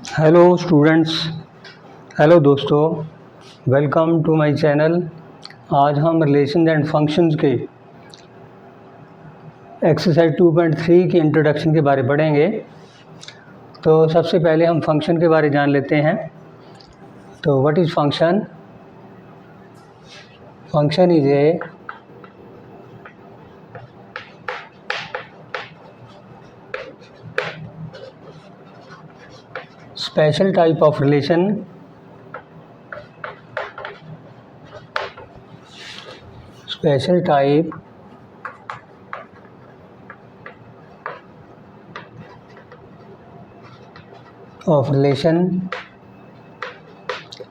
Hello students, hello दोस्तों, welcome to my channel. आज हम रिलेशन एंड फंक्शंस के एक्सरसाइज 2.3 की इंट्रोडक्शन के बारे में पढ़ेंगे। तो सबसे पहले हम फंक्शन के बारे जान लेते हैं। तो what is function? Function is A special type of relation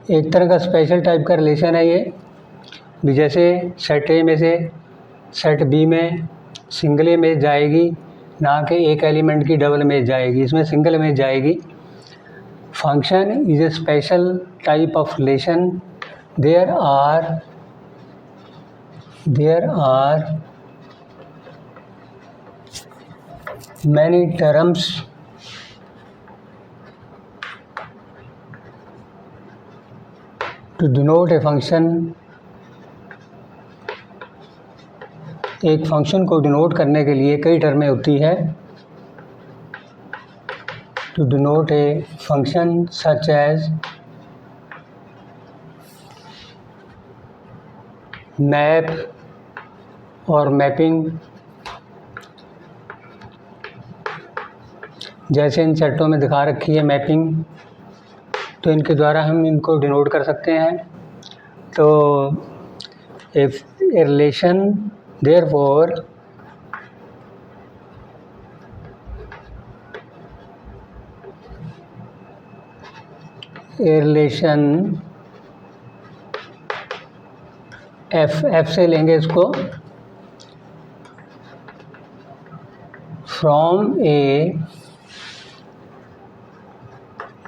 एक तरह का स्पेशल टाइप का रिलेशन है ये भी। जैसे सेट ए में से सेट बी में सिंगल इमेज जाएगी, ना कि एक एलिमेंट की डबल इमेज जाएगी, इसमें सिंगल इमेज जाएगी। Function is a special type of relation. There are many terms to denote a function. एक फंक्शन को डिनोट करने के लिए कई टर्में होती है। To denote a function such as map और मैपिंग। जैसे इन सेटों में दिखा रखी है मैपिंग, तो इनके द्वारा हम इनको डिनोट कर सकते हैं। तो if a relation therefore a relation f से लेंगे इसको, from a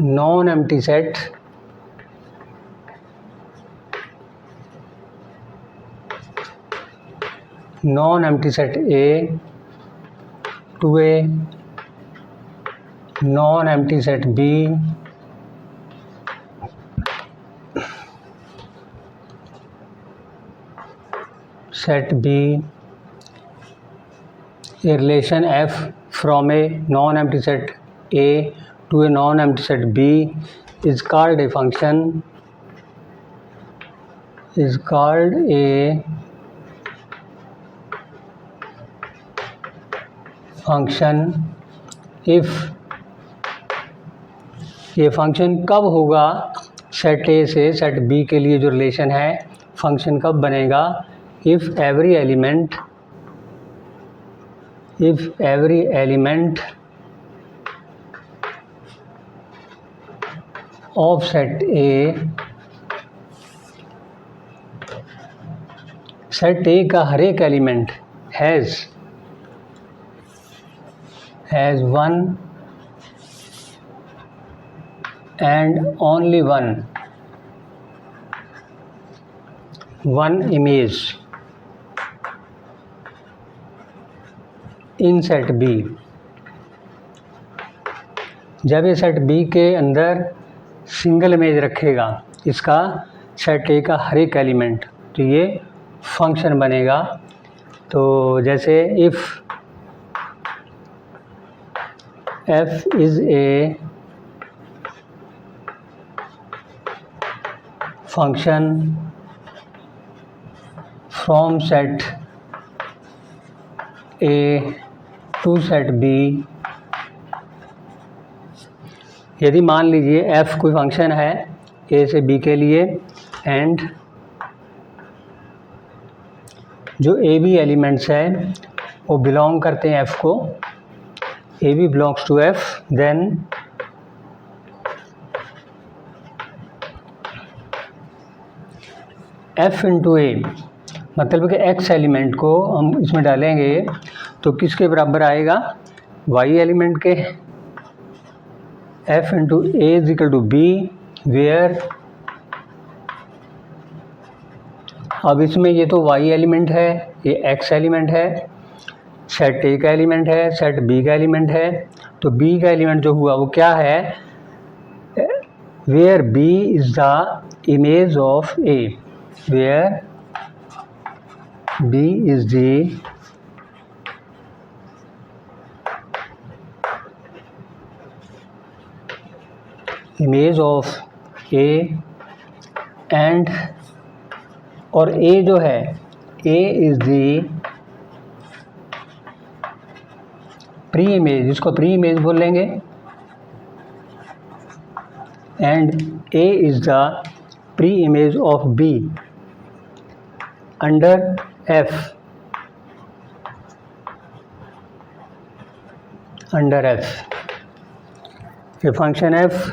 non-empty set A to a non-empty set B a relation f from a non-empty set A to a non-empty set B is called a function, if ये function कब होगा set ए से set B के लिए जो relation है, function कब बनेगा? if every element of set A का हर एक element has one and only one image in set B. जब ये सेट बी के अंदर सिंगल इमेज रखेगा इसका सेट ए का हर एक एलिमेंट, तो ये फंक्शन बनेगा। तो जैसे if f is a function from set A to set B, यदि मान लीजिए f कोई फंक्शन है a से b के लिए एंड जो ए बी एलिमेंट्स है वो बिलोंग करते हैं f को, A B belongs to f, then f into A, मतलब कि x एलिमेंट को हम इसमें डालेंगे तो किसके बराबर आएगा? y एलिमेंट के। f into A is equal to B, where अब इसमें ये तो y एलिमेंट है, ये x एलिमेंट है, सेट ए का एलिमेंट है, सेट बी का एलिमेंट है। तो बी का एलिमेंट जो हुआ वो क्या है? where B is the image of A, where B is the image of A and और A जो है A is the pre image, इसको प्री इमेज बोलेंगे, and A is the pre image of B under F, under F। ये function F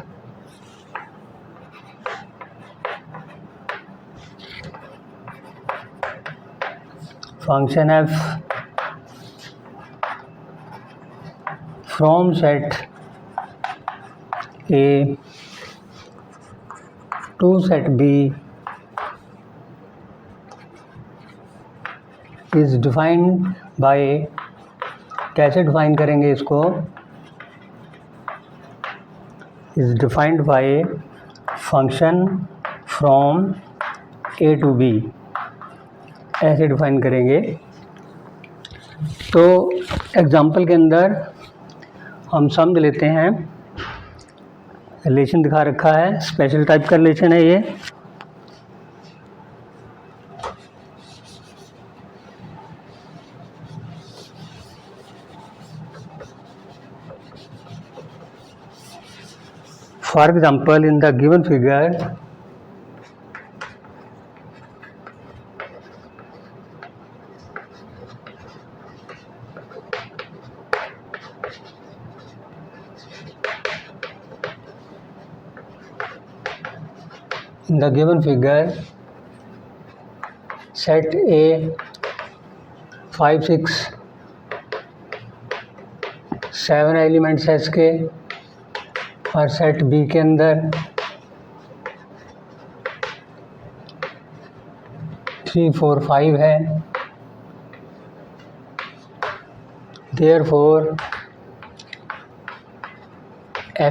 from set A to set B is defined by, कैसे define करेंगे इसको, is defined by function from A to B, ऐसे define करेंगे। तो example के अंदर हम समझ लेते हैं, रिलेशन दिखा रखा है, स्पेशल टाइप का रिलेशन है ये। For example in the given figure in the given figure set A 5 6 7 elements है इसके, और सेट B के अंदर 3 4 5 है। therefore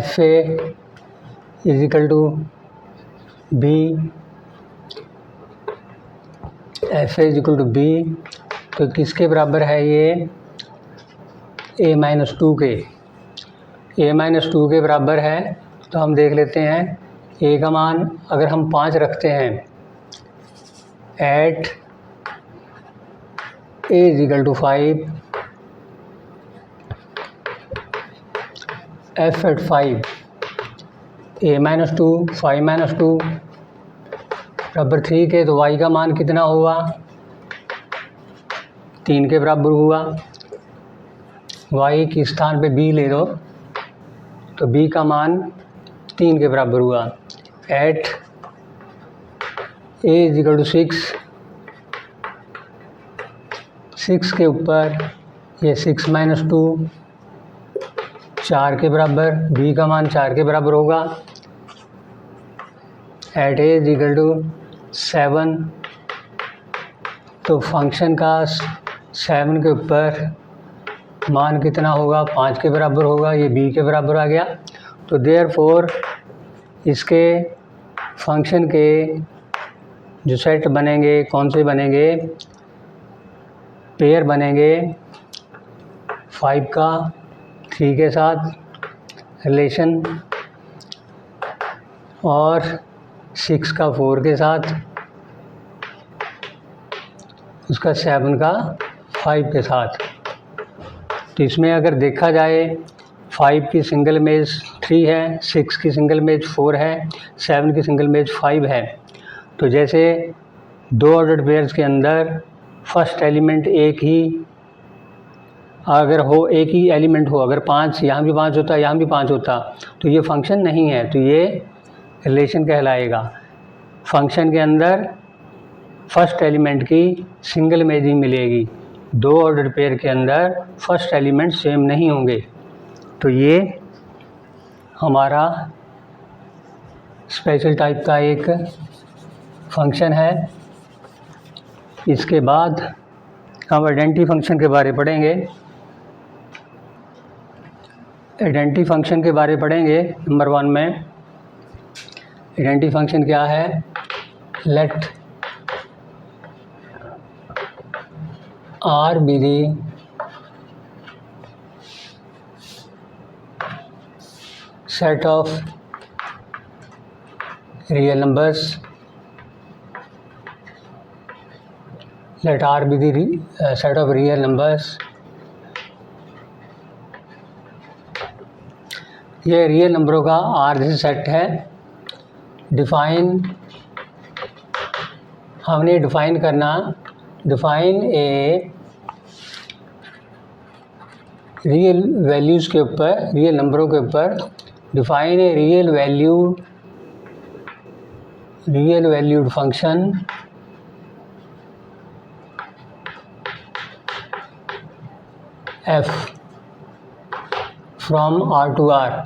FA is equal to B, FA is equal to B, तो किसके बराबर है ये, A-2 के, A-2 के बराबर है। तो हम देख लेते हैं A का मान अगर हम 5 रखते हैं eight A is equal to 5, F at 5, A-2 5-2 बराबर 3 के, तो y का मान कितना हुआ, 3 के बराबर हुआ। y के स्थान पे b ले दो तो b का मान 3 के बराबर हुआ। At A is equal to 6 के ऊपर ये 6-2 4 के बराबर, b का मान 4 के बराबर होगा। At A is equal to 7, तो फंक्शन का 7 के ऊपर मान कितना होगा, 5 के बराबर होगा, ये b के बराबर आ गया। तो देयरफॉर इसके फंक्शन के जो सेट बनेंगे कौन से बनेंगे, पेयर बनेंगे 5 का 3 के साथ रिलेशन और 6 का 4 के साथ, उसका 7 का 5 के साथ। तो इसमें अगर देखा जाए 5 की सिंगल इमेज 3 है, 6 की सिंगल इमेज 4 है, 7 की सिंगल इमेज 5 है। तो जैसे दो ऑर्डर्ड पेयर्स के अंदर फर्स्ट एलिमेंट एक ही अगर हो, एक ही एलिमेंट हो, अगर 5 यहाँ भी 5 होता, यहाँ भी 5 होता, तो ये फंक्शन नहीं है, तो ये रिलेशन कहलाएगा। फंक्शन के अंदर फर्स्ट एलिमेंट की सिंगल इमेजिंग मिलेगी, दो ऑर्डर पेयर के अंदर फर्स्ट एलिमेंट सेम नहीं होंगे। तो ये हमारा स्पेशल टाइप का एक फंक्शन है। इसके बाद हम आइडेंटिटी फंक्शन के बारे पढ़ेंगे। आइडेंटिटी फंक्शन के बारे पढ़ेंगे नंबर 1 में। आइडेंटिटी फंक्शन क्या है, let R be the set of real numbers, let R be the set of real numbers। ये रियल नंबरों का R जैसे सेट है। डिफाइन, हमने डिफाइन करना, डिफाइन ए रियल वैल्यूज़ के ऊपर, रियल नंबरों के ऊपर define a real valued function f from R to R.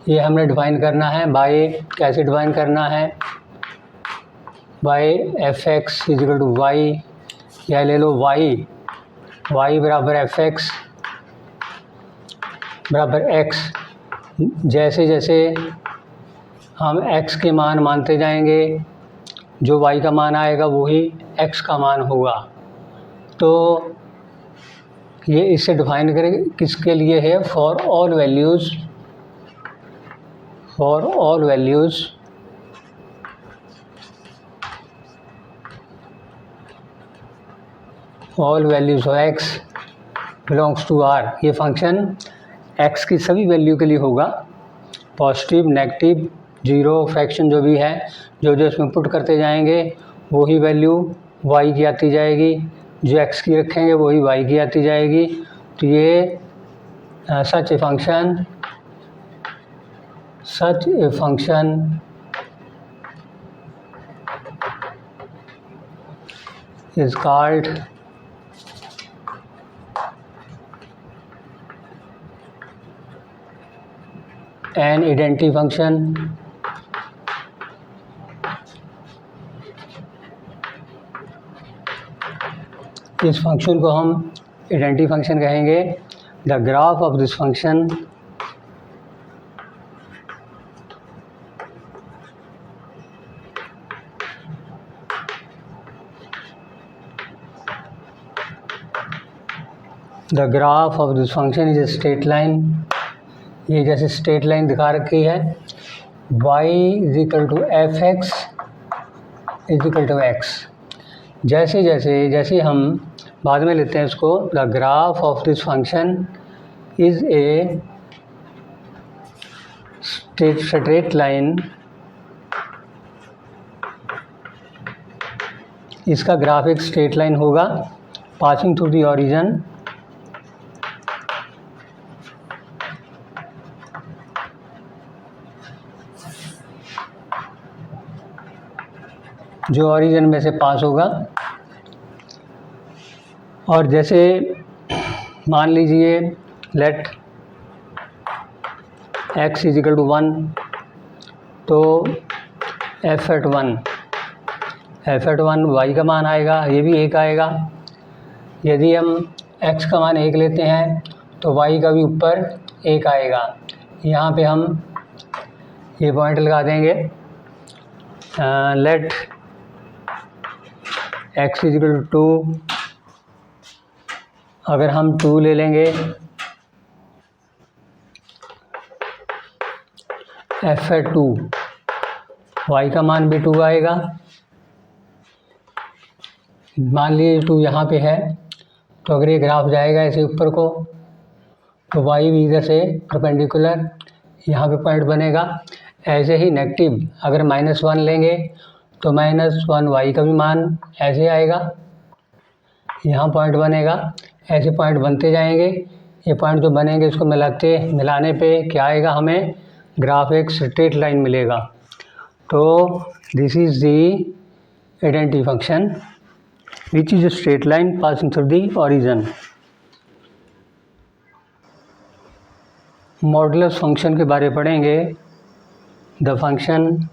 ये हमने डिफाइन करना है बाय, कैसे डिफाइन करना है, by f x is equal to y, या ले लो वाई बराबर एफ एक्स बराबर एक्स। जैसे जैसे हम x के मान मानते जाएंगे, जो y का मान आएगा वही x का मान होगा। तो ये इससे डिफाइन करें किसके लिए है, for all values of x belongs to r। ये फंक्शन x की सभी वैल्यू के लिए होगा, पॉजिटिव, नेगेटिव, जीरो, फ्रैक्शन जो भी है, जो जो इसमें पुट करते जाएंगे वही वैल्यू y की आती जाएगी, जो x की रखेंगे वही y की आती जाएगी। तो ये such a function is called an identity function. इस फंक्शन को हम आइडेंटिटी फंक्शन कहेंगे। The graph of this function is a straight line. ये जैसे स्ट्रेट लाइन दिखा रखी है, y equal to F x is equal to X. जैसे हम बाद में लेते हैं इसको, the graph of this function is a straight line. इसका ग्राफ एक स्ट्रेट लाइन होगा पासिंग थ्रू द ओरिजिन जो ओरिजिन में से पास होगा। और जैसे मान लीजिए लेट x इजिकल टू 1, तो एफ एट वन y का मान आएगा, ये भी 1 आएगा। यदि हम x का मान 1 लेते हैं तो y का भी ऊपर 1 आएगा। यहाँ पे हम ये पॉइंट लगा देंगे, लेट x इजिकल टू 2। अगर हम 2 ले लेंगे, एफ एट 2, y का मान भी 2 आएगा। मान लीजिए 2 यहाँ पे है, तो अगर ये ग्राफ जाएगा ऐसे ऊपर को, तो y भी इधर से परपेंडिकुलर यहाँ पे पॉइंट बनेगा। ऐसे ही नेगेटिव, अगर -1 लेंगे तो -1 y का भी मान ऐसे आएगा, यहाँ पॉइंट बनेगा। ऐसे पॉइंट बनते जाएंगे, ये पॉइंट जो बनेंगे इसको मिलाने पे क्या आएगा, हमें ग्राफ एक स्ट्रेट लाइन मिलेगा। तो this is the identity function which is a straight line passing through the origin. Modulus function के बारे में पढ़ेंगे। The function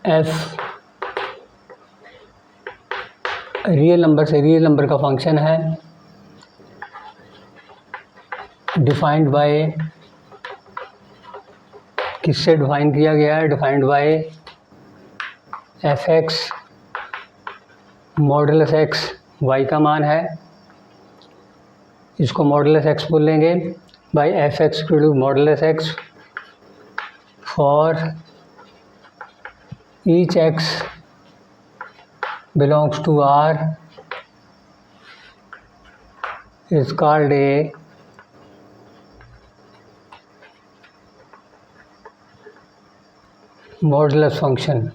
f real number से रियल नंबर का फंक्शन है। डिफाइंड बाय, किससे डिफाइन किया गया है? Defined by f x modulus x, y का मान है, इसको मॉडुलस एक्स बोलेंगे, by f x to modulus x for each x belongs to R is called a modulus function.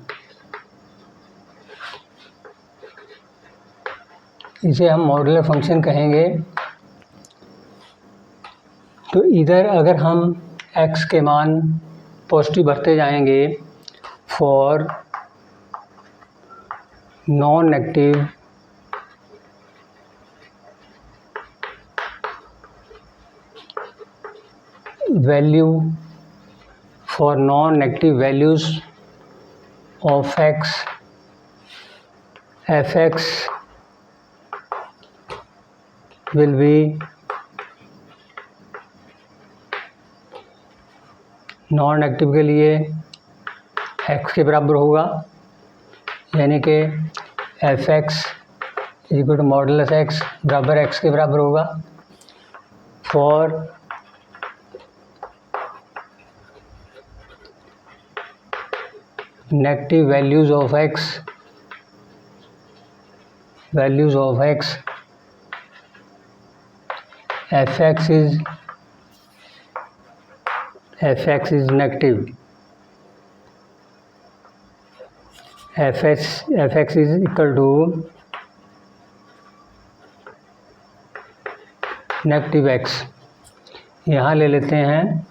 इसे हम मॉडुलर फंक्शन कहेंगे। तो इधर अगर हम x के मान पॉजिटिव भरते जाएंगे for non negative value, for non negative values of x, f x will be non negative के लिए x के बराबर होगा, यानी कि f x equal to modulus x बराबर x के बराबर होगा। For negative values of x, values of x f x is negative, f x is equal to negative x. यहाँ ले लेते हैं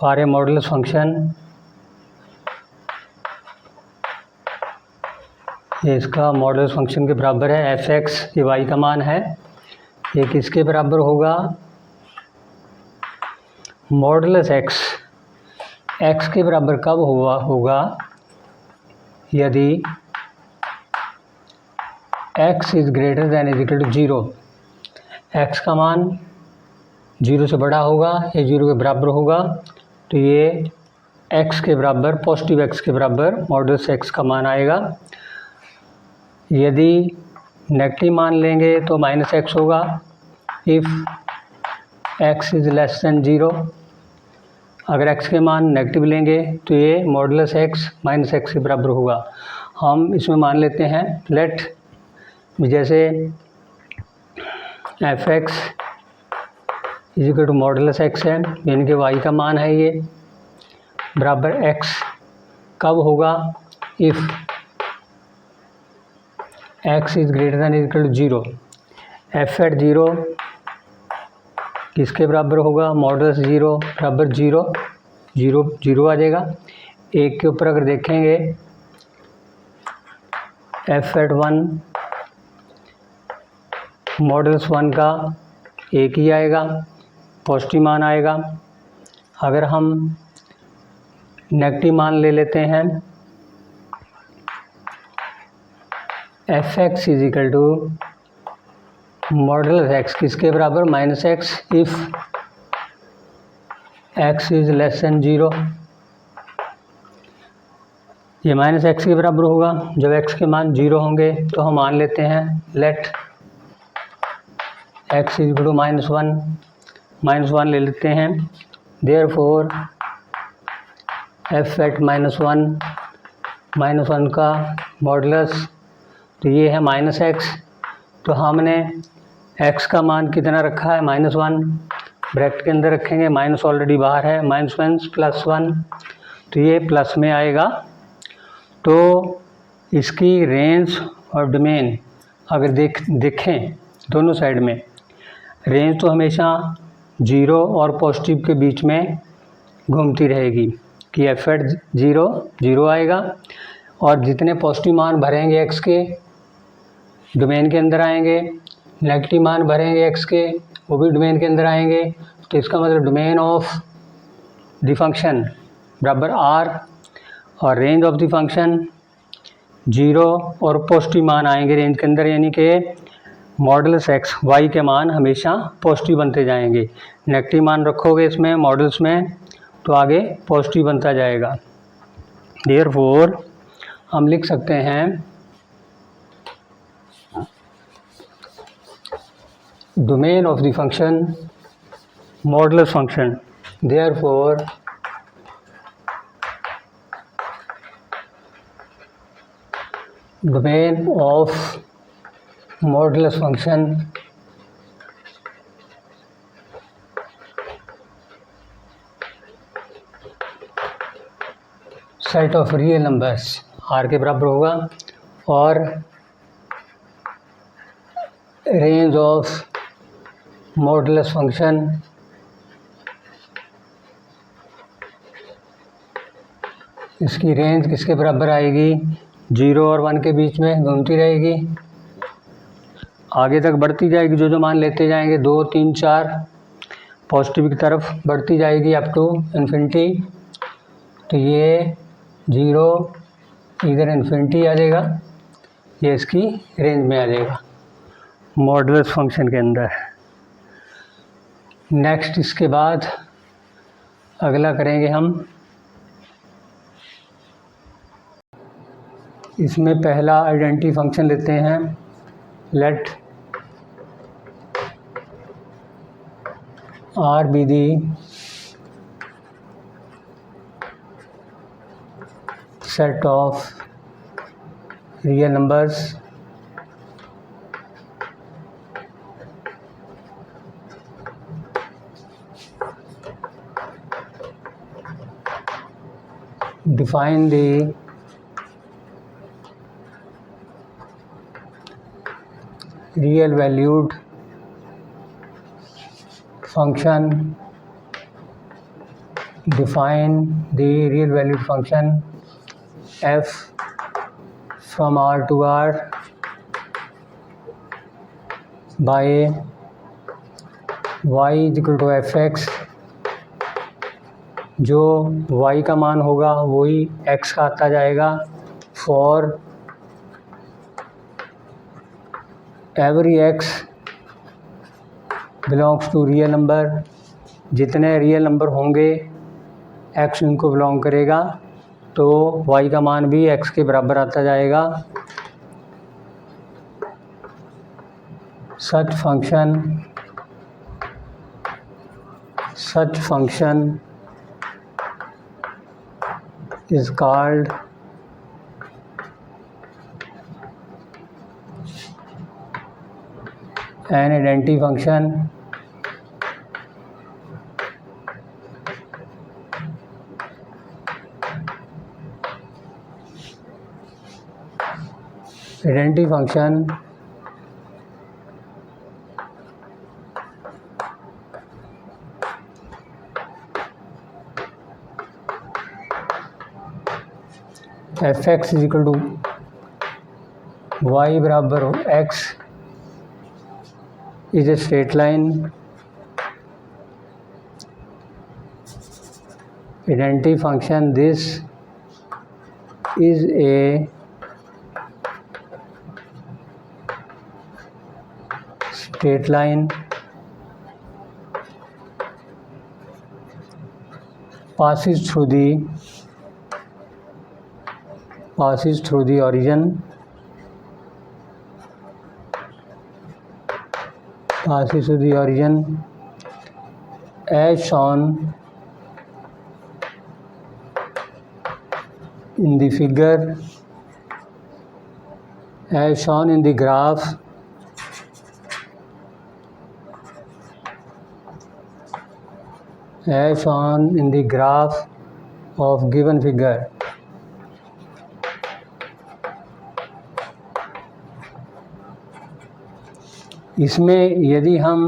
फॉर ए मॉडुलस फंक्शन, ये इसका मॉडुलस फंक्शन के बराबर है, एफ एक्स ये वाई का मान है, ये किसके बराबर होगा? मॉडुलस एक्स, एक्स के बराबर कब होगा? यदि x is greater than is equal to 0, x का मान 0 से बड़ा होगा या 0 के बराबर होगा, तो ये x के बराबर, पॉजिटिव x के बराबर मॉडुलस x का मान आएगा। यदि नेगेटिव मान लेंगे तो माइनस एक्स होगा, if x is less than 0। अगर x के मान नेगेटिव लेंगे तो ये मॉडुलस x माइनस एक्स के बराबर होगा। हम इसमें मान लेते हैं लेट, जैसे f x is equal to modulus x है, यानी कि y का मान है ये, बराबर x कब होगा? If x is greater than is equal to 0, f at 0 किसके बराबर होगा? मॉडुलस 0 बराबर 0, 0 आ जाएगा। एक के ऊपर अगर देखेंगे एफ एट 1 मॉडुलस 1 का एक ही आएगा, पॉजिटिव मान आएगा। अगर हम नेगेटिव मान ले लेते हैं, f x is equal to modulus x किसके बराबर? Minus x, if x is less than 0, ये माइनस एक्स के बराबर होगा। जब एक्स के मान 0 होंगे तो हम मान लेते हैं let x is equal to minus one ले लेते हैं। Therefore f at minus one का मॉडुलस, तो ये है माइनस एक्स, तो हमने x का मान कितना रखा है? -1, ब्रैकेट के अंदर रखेंगे, माइनस ऑलरेडी बाहर है, -1 + 1, तो ये प्लस में आएगा। तो इसकी रेंज और डोमेन अगर देखें दोनों साइड में, रेंज तो हमेशा 0 और पॉजिटिव के बीच में घूमती रहेगी कि एफ एट 0 आएगा, और जितने पॉजिटिव मान भरेंगे x के डोमेन के अंदर आएंगे, नेगेटिव मान भरेंगे x के वो भी डोमेन के अंदर आएंगे। तो इसका मतलब डोमेन ऑफ द फंक्शन बराबर r, और रेंज ऑफ द फंक्शन 0 और पॉजिटिव मान आएंगे रेंज के अंदर, यानी कि मॉडल्स एक्स वाई के मान हमेशा पॉजिटिव बनते जाएंगे। नेगेटिव मान रखोगे इसमें मॉडल्स में तो आगे पॉजिटिव बनता जाएगा। देयरफॉर हम लिख सकते हैं domain of the function modulus function. Therefore domain of modulus function set of real numbers R के बराबर होगा और रेंज ऑफ मॉडुलस फंक्शन इसकी रेंज किसके बराबर आएगी, 0 और 1 के बीच में घूमती रहेगी, आगे तक बढ़ती जाएगी। जो मान लेते जाएंगे 2, 3, 4 पॉजिटिव की तरफ बढ़ती जाएगी अप टू इन्फिनिटी। तो ये 0 इधर इन्फिनिटी आ जाएगा, ये इसकी रेंज में आ जाएगा मॉडुलस फंक्शन के अंदर। नेक्स्ट इसके बाद अगला करेंगे हम, इसमें पहला आइडेंटिटी फंक्शन लेते हैं। Let R be the set of real numbers define the real valued function, define the real valued function f from R to R by y is equal to fx। जो y का मान होगा वही x का आता जाएगा। For every x belongs to real number, जितने real number होंगे x उनको बिलोंग करेगा, तो y का मान भी x के बराबर आता जाएगा। सच function is called an identity function। Identity function f x is equal to y बराबर हो x is a straight line. Identity function this is a straight line passes through the origin as shown in the figure, as shown in the graph as shown in the graph of given figure। इसमें यदि हम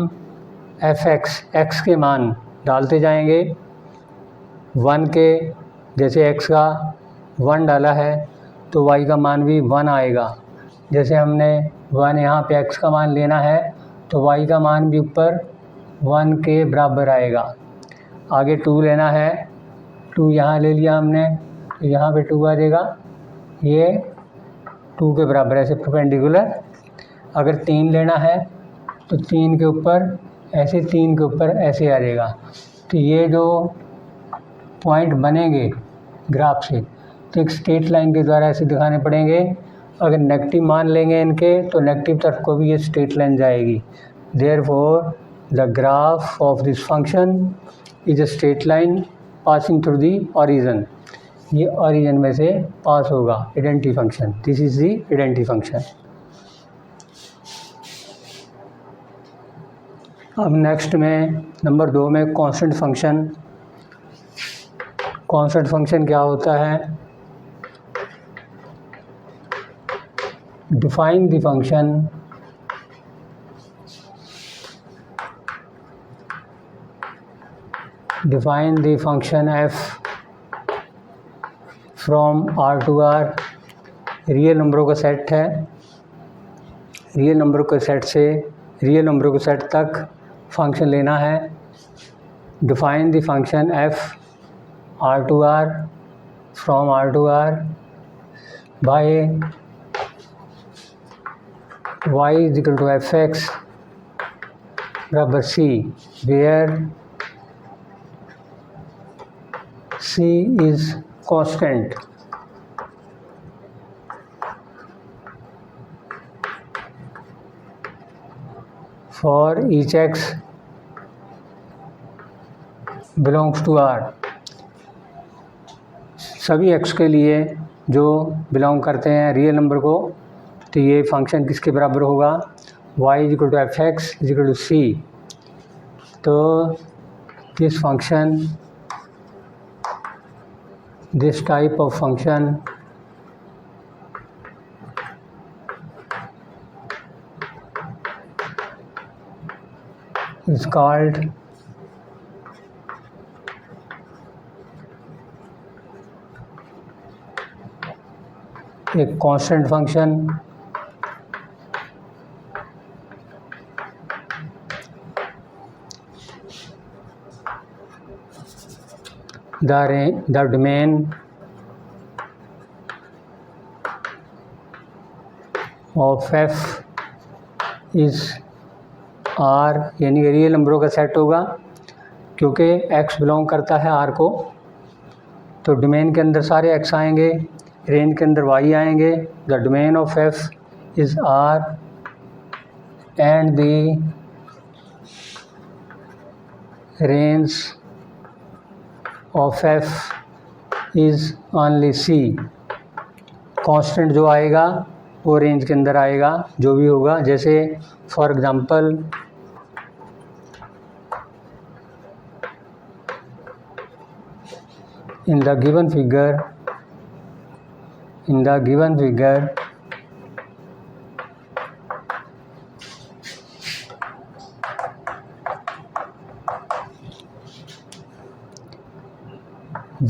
x के मान डालते जाएंगे 1 के, जैसे x का 1 डाला है तो y का मान भी 1 आएगा। जैसे हमने 1 यहाँ पे x का मान लेना है तो y का मान भी ऊपर 1 के बराबर आएगा। आगे 2 लेना है, 2 यहाँ ले लिया हमने तो यहाँ पे 2 आ जाएगा, ये 2 के बराबर ऐसे परपेंडिकुलर अगर 3 लेना है तो 3 के ऊपर ऐसे, 3 के ऊपर ऐसे आ जाएगा। तो ये जो पॉइंट बनेंगे ग्राफ से, तो एक स्ट्रेट लाइन के द्वारा ऐसे दिखाने पड़ेंगे। अगर नेगेटिव मान लेंगे इनके तो नेगेटिव तरफ को भी ये स्ट्रेट लाइन जाएगी। Therefore the graph of this function is a straight line passing through the origin. ये ओरिजिन में से पास होगा identity function. This is the identity function. अब नेक्स्ट में नंबर 2 में कांस्टेंट फंक्शन। कांस्टेंट फंक्शन क्या होता है? Define the function f from R to R। Real नंबरों का सेट है, रियल नंबरों के सेट से रियल नंबरों के सेट तक फंक्शन लेना है। Define the function f R to R from R to R by y is equal to fx बराबर c, where c is constant. For each x belongs to R। सभी x के लिए जो belong करते हैं real number को, तो ये फंक्शन किसके बराबर होगा? y is equal to fx is equal to c। तो this function, this type of function is called a constant function। The domain of f is R, यानी रियल नंबरों का सेट होगा। क्योंकि x बिलोंग करता है R को, तो डोमेन के अंदर सारे x आएंगे, रेंज के अंदर y आएंगे। The domain of f is R and the range of f is only c। Constant जो आएगा वो रेंज के अंदर आएगा, जो भी होगा। जैसे for example in the given figure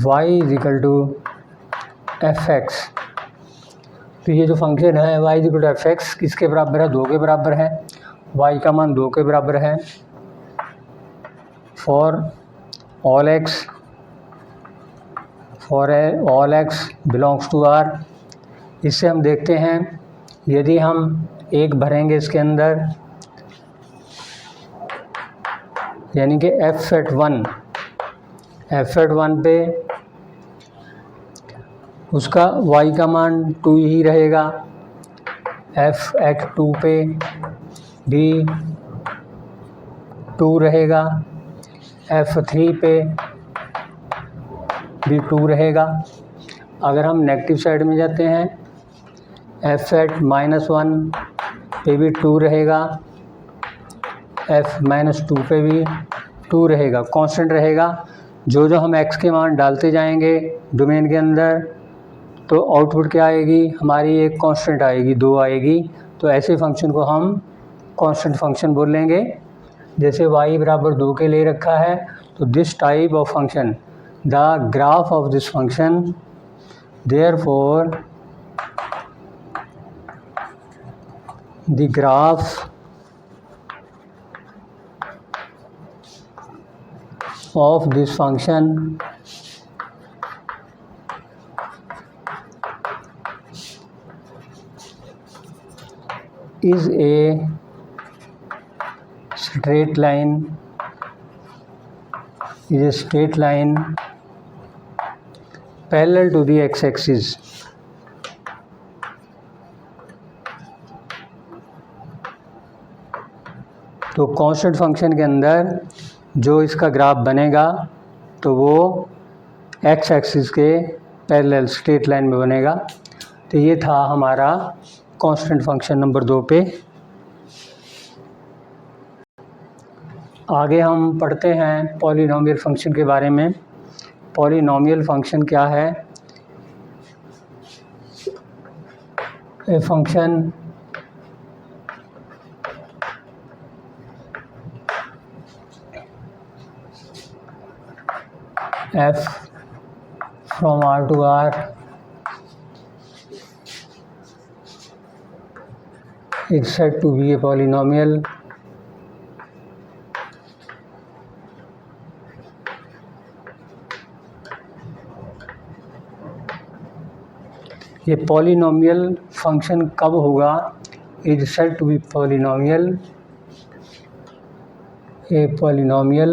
y is equal to fx। तो ये जो फंक्शन है y is equal to fx किसके बराबर है? 2 के बराबर है। y का मान 2 के बराबर है। For all x belongs to R। इससे हम देखते हैं, यदि हम 1 भरेंगे इसके अंदर, यानी कि f at 1 पे उसका y का मान 2 ही रहेगा। f at 2 पे भी 2 रहेगा। f3 पे भी 2 रहेगा। अगर हम नेगेटिव साइड में जाते हैं, f at -1 पे भी 2 रहेगा, f -2 पे भी 2 रहेगा। कांस्टेंट रहेगा। जो जो हम x के मान डालते जाएंगे डोमेन के अंदर, तो आउटपुट क्या आएगी? हमारी एक कांस्टेंट आएगी, 2 आएगी। तो ऐसे फंक्शन को हम कांस्टेंट फंक्शन बोलेंगे। जैसे y बराबर 2 के ले रखा है, तो this type of function, the graph of this function, therefore the graph of this function is a straight line parallel to the x-axis. तो कांस्टेंट फंक्शन के अंदर जो इसका ग्राफ बनेगा तो वो एक्स एक्सिस के पैरेलल स्ट्रेट लाइन में बनेगा। तो ये था हमारा कांस्टेंट फंक्शन नंबर 2 पे। आगे हम पढ़ते हैं पॉलिनोमियल फंक्शन के बारे में। पॉलिनोमियल फंक्शन क्या है? A function f from R to R is said to be a polynomial ये पॉलिनोमियल फंक्शन कब होगा? Is said to be polynomial, a polynomial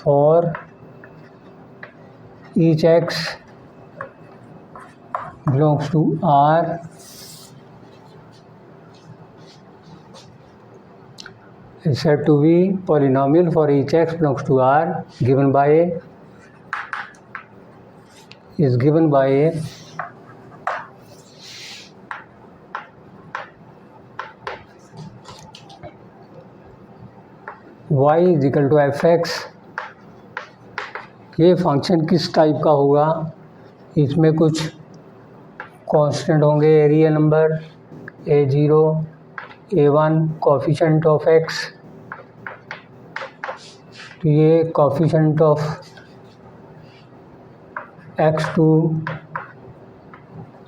for each x belongs to R is said to be polynomial for each x belongs to R given by a y is equal to fx। ये function किस type का होगा? इसमें कुछ constant होंगे, real number a0 a1 coefficient of x। तो ये coefficient of x2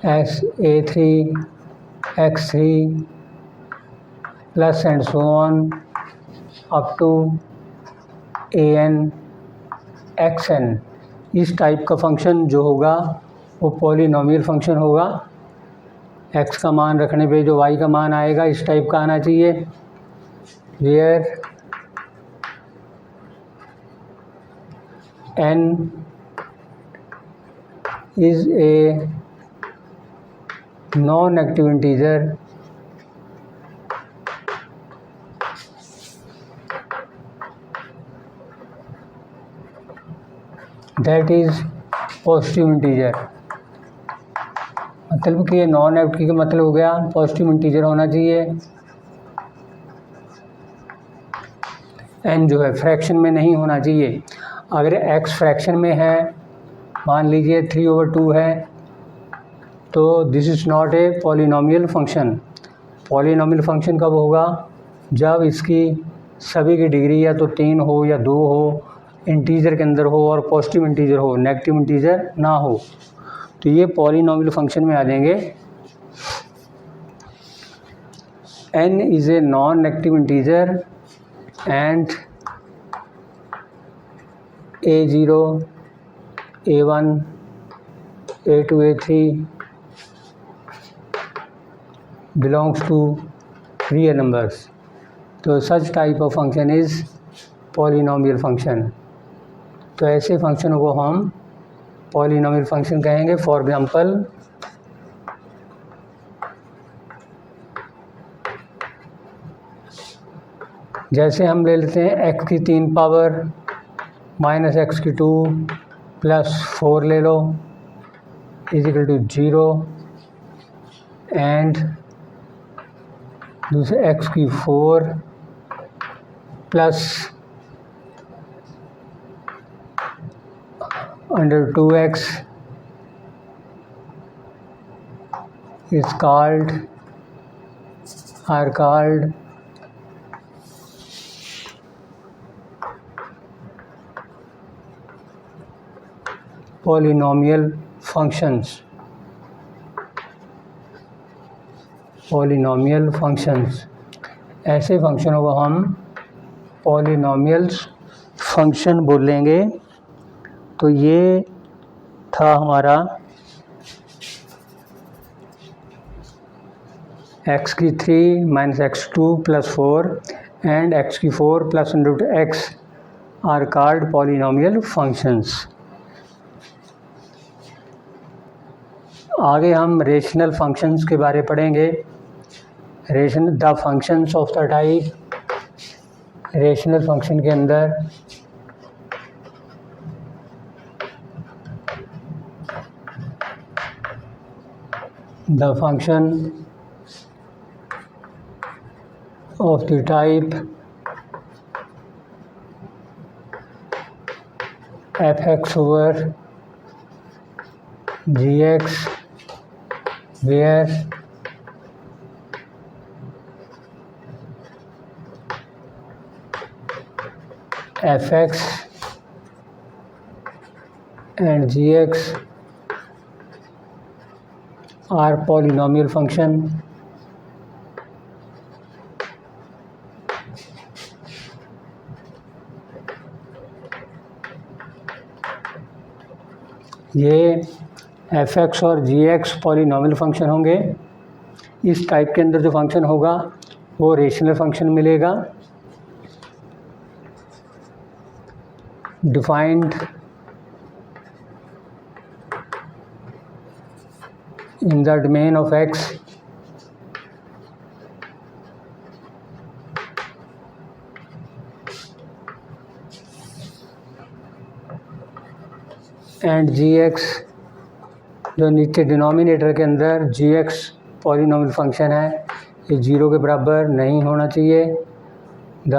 a3 x3 plus and so on up to an xn। इस टाइप का फंक्शन जो होगा वो पॉलिनोमियल फंक्शन होगा। x का मान रखने पे जो y का मान आएगा इस टाइप का आना चाहिए, where n is a non-negative integer that is positive integer. मतलब कि ये नॉन नेगेटिव का मतलब हो गया पॉजिटिव इंटीजर होना चाहिए। n जो है फ्रैक्शन में नहीं होना चाहिए। अगर x फ्रैक्शन में है, मान लीजिए 3/2 है, तो this is not a polynomial function. Polynomial function कब होगा? जब इसकी सभी की डिग्री या तो 3 हो या 2 हो, इंटीजर के अंदर हो और पॉजिटिव इंटीजर हो, नेगेटिव इंटीजर ना हो, तो ये पॉलिनोमियल फंक्शन में आ जाएंगे। n is a non negative integer and a0 a1 a2 a3 belongs to real numbers। तो such type of function is polynomial function। तो ऐसे फंक्शनों को हम पॉलिनोमियल फंक्शन कहेंगे। फॉर एग्जांपल जैसे हम ले लेते हैं x की 3 पावर माइनस x की 2 प्लस 4 ले लो इज इक्वल टू 0 एंड दूसरे x की 4 plus under 2x are called polynomial functions। Polynomial functions, ऐसे फंक्शनों को हम पॉलिनोमियल्स फंक्शन बोलेंगे। तो ये था हमारा एक्स की 3 minus x2 plus 4 and x की 4 plus under root x are called polynomial functions. आगे हम रेशनल फंक्शंस के बारे पढ़ेंगे। The functions of the type, rational function के अंदर the function of the type f(x) over gx where f(x) and gx are polynomial function ये f(x) और gx polynomial function होंगे। इस टाइप के अंदर जो फंक्शन होगा वो रेशनल फंक्शन मिलेगा। Defined in the domain of x and gx, जो नीचे डिनोमिनेटर के अंदर gx पॉलिनॉमियल फंक्शन है, ये 0 के बराबर नहीं होना चाहिए। The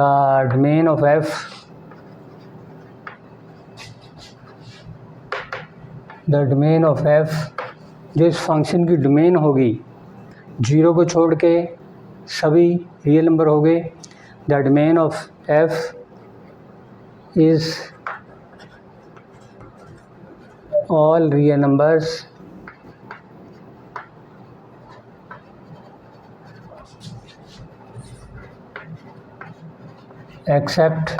domain of f, the domain of f, जो इस फंक्शन की डोमेन होगी 0 को छोड़ के सभी रियल नंबर हो गए। The domain of f is all real numbers except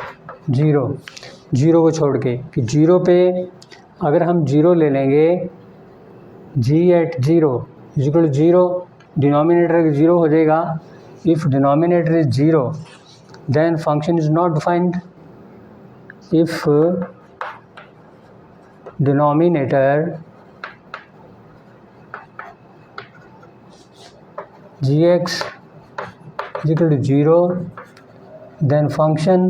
0, 0 को छोड़ के, कि 0 पे अगर हम 0 ले लेंगे, g at 0 equal to 0, denominator 0 हो जाएगा। If denominator is 0 then function is not defined. If denominator gx is equal to 0, then function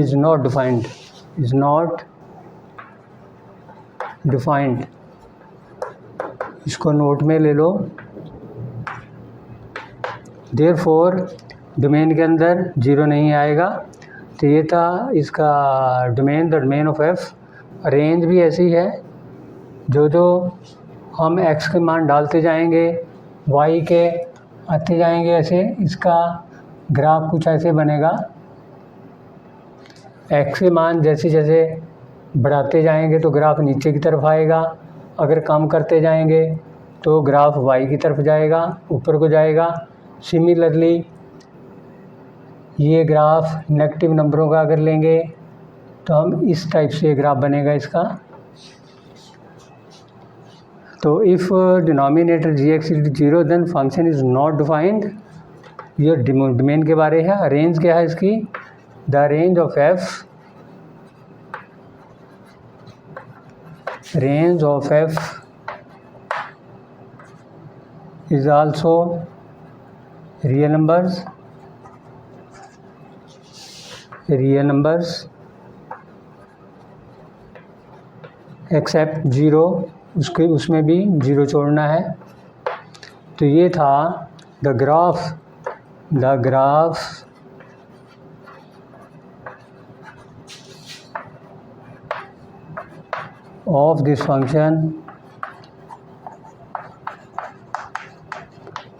is not defined, is not defined। इसको नोट में ले लो। therefore डोमेन के अंदर 0 नहीं आएगा। तो ये था इसका domain, the domain of f। Range भी ऐसी है, जो जो हम x के मान डालते जाएंगे y के आते जाएंगे, ऐसे इसका ग्राफ कुछ ऐसे बनेगा। x के मान जैसे जैसे बढ़ाते जाएंगे तो ग्राफ नीचे की तरफ आएगा, अगर कम करते जाएंगे तो ग्राफ y की तरफ जाएगा, ऊपर को जाएगा। सिमिलरली ये ग्राफ नेगेटिव नंबरों का अगर लेंगे तो हम इस टाइप से ग्राफ बनेगा इसका। तो if denominator gx is 0 then function is not defined. ये डोमेन के बारे है। रेंज क्या है इसकी? The range of f, range of f is also real numbers, real numbers except 0, उसमें भी 0 छोड़ना है। तो ये था the graph of this function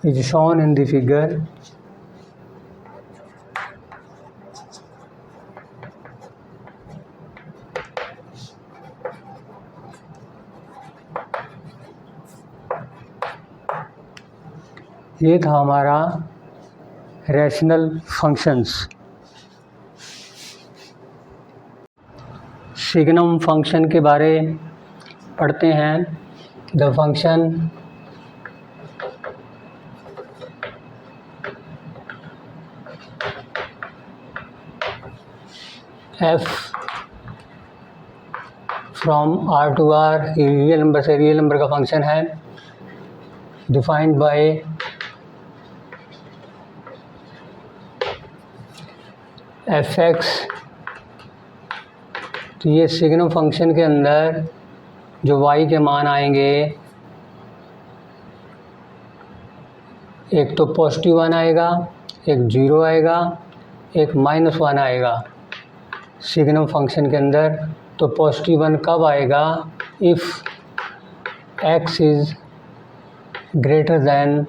is shown in the figure. ये था हमारा रैशनल फंक्शंस। सिग्नम फंक्शन के बारे पढ़ते हैं। the function f from R to R real number से रियल नंबर का फंक्शन है, डिफाइंड बाय एफ एक्स। तो ये सिग्नम फंक्शन के अंदर जो y के मान आएंगे, एक तो पॉजिटिव 1 आएगा, एक 0 आएगा, एक -1 आएगा सिग्नम फंक्शन के अंदर। तो पॉजिटिव 1 कब आएगा? If x is greater than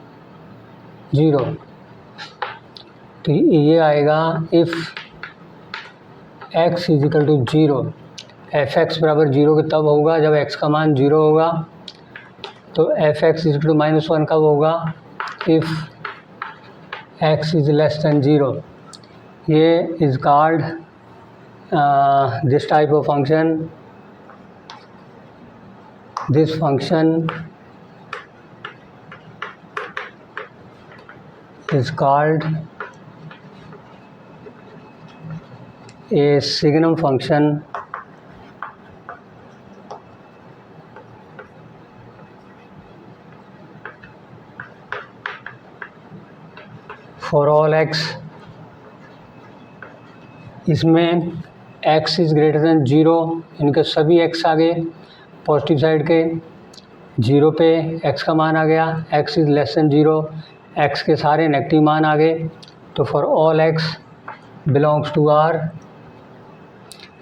0। तो ये आएगा if x is equal to 0। F x बराबर 0 के तब होगा जब x का मान 0 होगा। तो F x is equal to -1 कब होगा? If x is less than 0। ये is called this type of function, this function is called a signum function for all x। इसमें x इज़ ग्रेटर दैन 0, इनके सभी x आ गए positive side के, 0 पे x का मान आ गया, x is less than 0, x के सारे नेगेटिव मान आ गए। तो for all x belongs to R,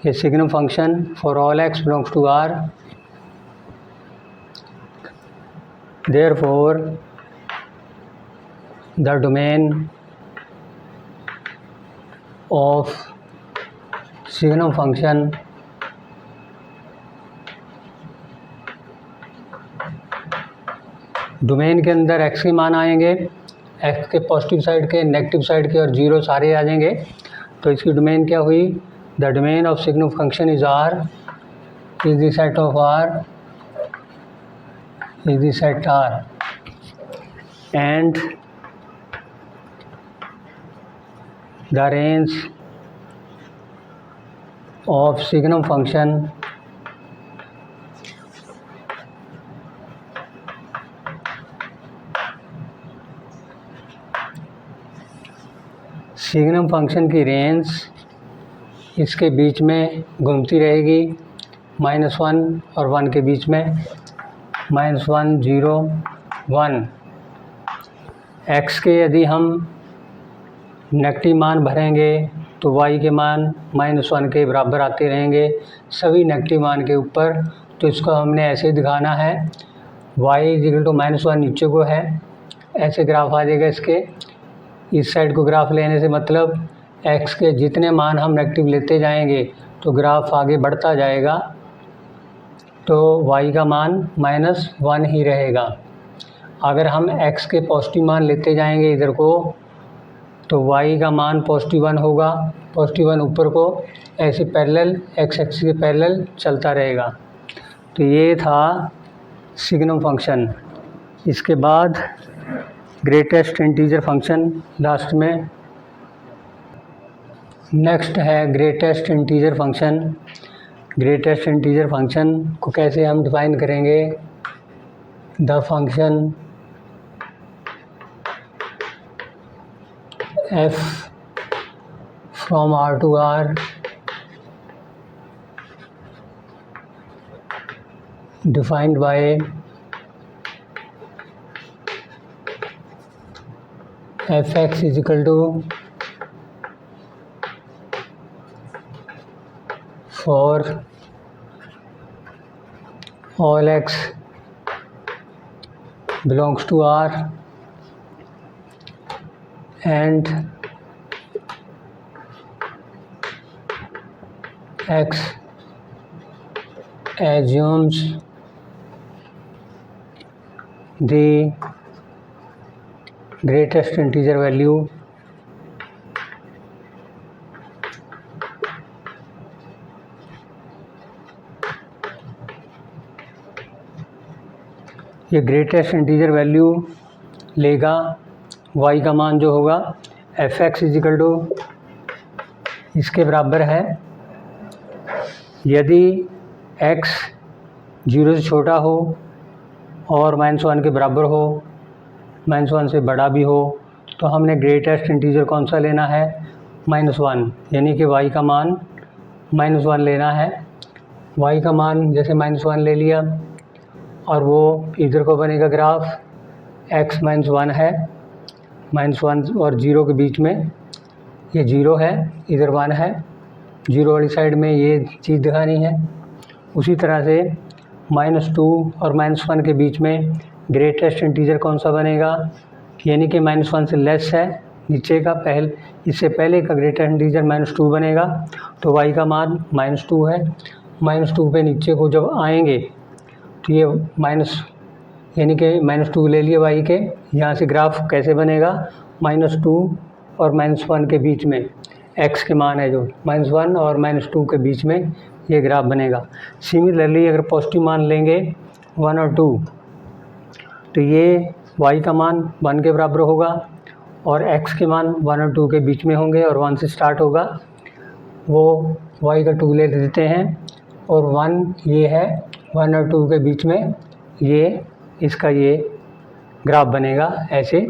ये signum function for all x belongs to R, therefore the domain of signum function domain के अंदर x के मान आएंगे, x के पॉजिटिव साइड के, नेगेटिव साइड के और 0 सारे आ जाएंगे। तो इसकी डोमेन क्या हुई? The domain of signum function is R, is the set of R, is the set R, and the range of signum function signum function की रेंज इसके बीच में घूमती रहेगी, -1 और 1 के बीच में, -1 0 1। x के यदि हम नेगेटिव मान भरेंगे तो y के मान -1 के बराबर आते रहेंगे सभी नेगेटिव मान के ऊपर। तो इसको हमने ऐसे दिखाना है, y इज इक्वल टू -1 नीचे को है, ऐसे ग्राफ आ जाएगा इसके। इस साइड को ग्राफ लेने से मतलब x के जितने मान हम नेगेटिव लेते जाएंगे तो ग्राफ आगे बढ़ता जाएगा, तो y का मान -1 ही रहेगा। अगर हम x के पॉजिटिव मान लेते जाएंगे इधर को तो y का मान पॉजिटिव 1 होगा, पॉजिटिव 1 ऊपर को ऐसे पैरेलल x एक्सिस के पैरेलल चलता रहेगा। तो ये था सिग्नम फंक्शन। इसके बाद ग्रेटेस्ट इंटीजर फंक्शन लास्ट में। नेक्स्ट है greatest integer function. Greatest integer function को कैसे हम डिफाइन करेंगे? The function f from R to R defined by f(x) is equal to for all x belongs to R and x assumes the greatest integer value ये greatest integer value लेगा, y का मान जो होगा f(x) is equal to इसके बराबर है यदि x 0 से छोटा हो और -1 के बराबर हो, -1 से बड़ा भी हो, तो हमने ग्रेटेस्ट इंटीजर कौन सा लेना है, -1, यानी कि y का मान -1 लेना है। y का मान जैसे -1 ले लिया और वो इधर को बनेगा ग्राफ x -1 है, -1 और 0 के बीच में ये 0 है, इधर 1 है, 0 वाली साइड में ये चीज़ दिखानी है। उसी तरह से -2 और -1 के बीच में ग्रेटेस्ट इंटीजर कौन सा बनेगा, यानी कि -1 से लेस है नीचे का, इससे पहले का ग्रेटेस्ट इंटीजर -2 बनेगा, तो y का मान -2 है। -2 पे नीचे को जब आएंगे तो ये यानी कि -2 ले लिए y के, यहाँ से ग्राफ कैसे बनेगा, -2 और -1 के बीच में x के मान है जो -1 और -2 के बीच में ये ग्राफ बनेगा। सिमिलरली अगर पॉजिटिव मान लेंगे 1 और 2 तो ये y का मान 1 के बराबर होगा और x के मान 1 और 2 के बीच में होंगे और 1 से स्टार्ट होगा, वो y का 2 ले देते हैं और 1 ये है, 1 और 2 के बीच में ये इसका ये ग्राफ बनेगा। ऐसे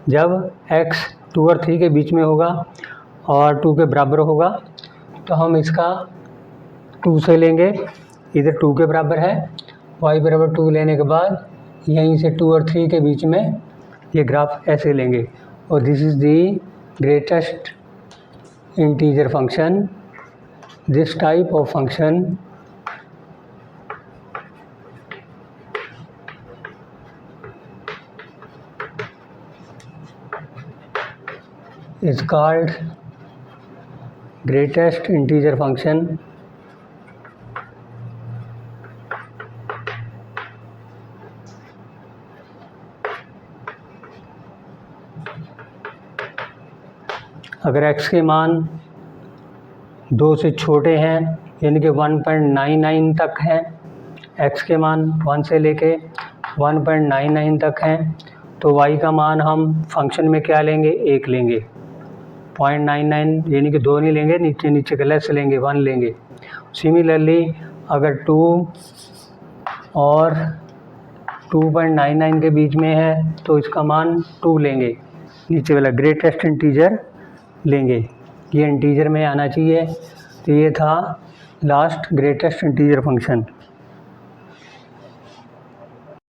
जब x 2 और 3 के बीच में होगा और 2 के बराबर होगा तो हम इसका 2 से लेंगे, इधर 2 के बराबर है, y बराबर 2 लेने के बाद यहीं से 2 और 3 के बीच में ये ग्राफ ऐसे लेंगे और this is the greatest integer function. This type of function is called greatest integer function. अगर x के मान 2 से छोटे हैं यानी कि 1.99 तक हैं, x के मान 1 से लेके 1.99 तक हैं, तो y का मान हम फंक्शन में क्या लेंगे, 1 लेंगे। 0.99 यानी कि 2 नहीं लेंगे, नीचे का लेस लेंगे, 1 लेंगे। सिमिलरली अगर 2 और 2.99 के बीच में है तो इसका मान 2 लेंगे, नीचे वाला ग्रेटेस्ट इंटीजर लेंगे, ये इंटीजर में आना चाहिए। तो ये था लास्ट ग्रेटेस्ट इंटीजर फंक्शन।